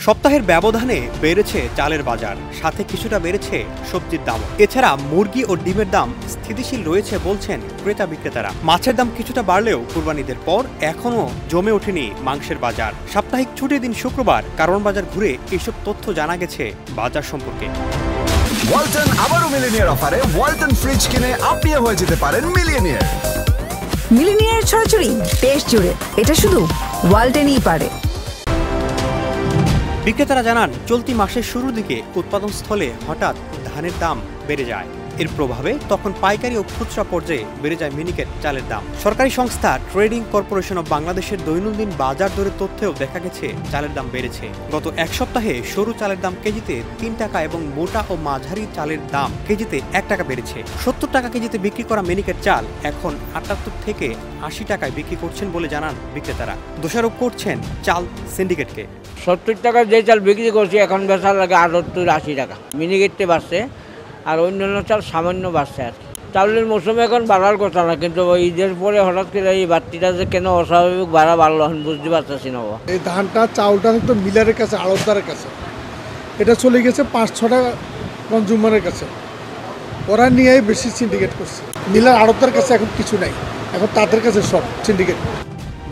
সপ্তাহের ব্যবধানে বেড়েছে চালের বাজার, সাথে কিছুটা বেড়েছে সবজির দাম। এছাড়া মুরগি ও ডিমের দাম স্থিতিশীল রয়েছে বলছেন ক্রেতা বিক্রেতারা। মাছের দাম কিছুটা বাড়লেও কুরবানিদের পর এখনও জমে ওঠেনি মাংসের বাজার। সাপ্তাহিক ছুটির দিন শুক্রবার কারওয়ান বাজার ঘুরে এসব তথ্য জানা গেছে বাজার সম্পর্কে। ওয়ালটন আবারও মিলিনিয়ার অফারে ওয়ালটন ফ্রিজ কিনে আপনিও হয়ে যেতে পারেন মিলিয়নিয়ার। মিলিনিয়ার ছড়াছড়ি দেশ জুড়ে, এটা শুধু ওয়ালটনই পারে। বিক্রেতারা জানান, চলতি মাসের শুরুর দিকে উৎপাদনস্থলে হঠাৎ ধানের দাম বেড়ে যায়। এর প্রভাবে তখন পাইকারি ও খুচরা পর্যায়ে বেড়ে যায় মিনিকেট চালের দাম। সরকারি সংস্থা ট্রেডিং কর্পোরেশন অব বাংলাদেশের দৈনন্দিন বাজার দরের তথ্যেও দেখা গেছে চালের দাম বেড়েছে। গত এক সপ্তাহে সরু চালের দাম কেজিতে 3 টাকা এবং মোটা ও মাঝারি চালের দাম কেজিতে 1 টাকা বেড়েছে। 70 টাকা কেজিতে বিক্রি করা মিনিকেট চাল এখন 78 থেকে 80 টাকায় বিক্রি করছেন বলে জানান বিক্রেতারা। দোষারোপ করছেন চাল সিন্ডিকেটকে। 70 টাকা যে চাল বিক্রি করছে এখন বেচা লাগে 78-80 টাকা। মিনিকেটে বাড়ছে আর অন্যান্য চাল সামান্য বাড়ছে। আর চাউলের মৌসুমে এখন বাড়ার কথা না, কিন্তু ঈদের পরে হঠাৎ করে এই বাড়তিটা যে কেন অস্বাভাবিক বাড়লো এখন বুঝতে পারতেছি না। এই ধানটা চাউলটা তো মিলারের কাছে, আড়তদারের কাছে, এটা চলে গেছে 5-6টা কনজিউমারের কাছে। ওরা নিয়েই বেশি সিন্ডিকেট করছে। মিলার আড়তদার কাছে এখন কিছু নাই, এখন তাদের কাছে সব সিন্ডিকেট।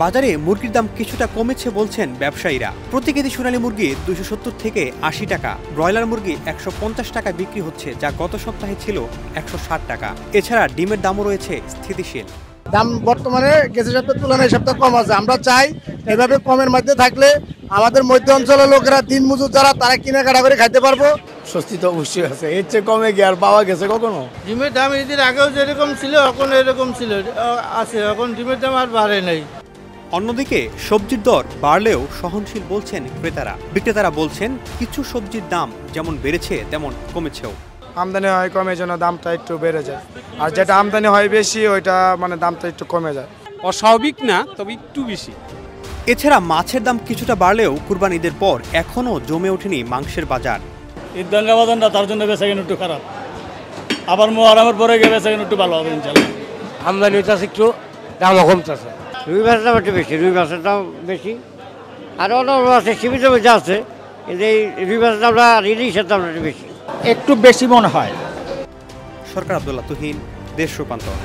বাজারে মুরগির দাম কিছুটা কমেছে বলছেন ব্যবসায়ীরা। প্রতি কেজি সোনালী মুরগি 270 থেকে 80 টাকা, ব্রয়লার মুরগি 150 টাকায় বিক্রি হচ্ছে, যা গত সপ্তাহে ছিল 160 টাকা। এছাড়া ডিমের দামও রয়েছে স্থিতিশীল। দাম বর্তমানে গেছে সপ্তাহের তুলনায় এই সপ্তাহে কম আছে। আমরা চাই এভাবে কমের মধ্যে থাকলে আমাদের মধ্য অঞ্চলের লোকেরা, দিন মজুর যারা, তারা কেনাকাটা করে খাইতে পারবো। স্বস্তি তো অবশ্যই আছে, এর চেয়ে কমে গিয়ে আর পাওয়া গেছে কখনো? ডিমের দাম এদের আগেও যেরকম ছিল এখন এরকম ছিল আছে, এখন ডিমের দাম আর বাড়ে নাই। অন্যদিকে সবজির দর বাড়লেও সহনশীল বলছেন ক্রেতারা। বিক্রেতারা বলছেন, কিছু সবজির দাম যেমন বেড়েছে তেমন কমেছেও। আমদানি হয় কমে, জন্য দামটা একটু বেড়ে যায়, আর যেটা আমদানি হয় বেশি ওইটা মানে দামটা একটু কমে যায়। অস্বাভাবিক না, তবে একটু বেশি। এছাড়া মাছের দাম কিছুটা বাড়লেও কুরবান ঈদের পর এখনও জমে ওঠেনি মাংসের বাজার। ঈদ রমাদানটা তার জন্য বেচা কিনা একটু খারাপ, আবার মোহরমের পরে গিয়ে বেচা কিনা একটু ভালো হবে ইনশাল্লাহ। আমদানি হইতেছে একটু, দামও কমতেছে। রুই মাছের দাম একটু বেশি, রুই মাছের দাম বেশি। আর অন্য মাছের সীমিত বেচা আছে, কিন্তু এই রুই মাছের দামটা ইলিশের দামটা একটু বেশি। একটু বেশি মনে হয়। সরকার আব্দুল্লাহ তুহিন, দেশ রূপান্তর।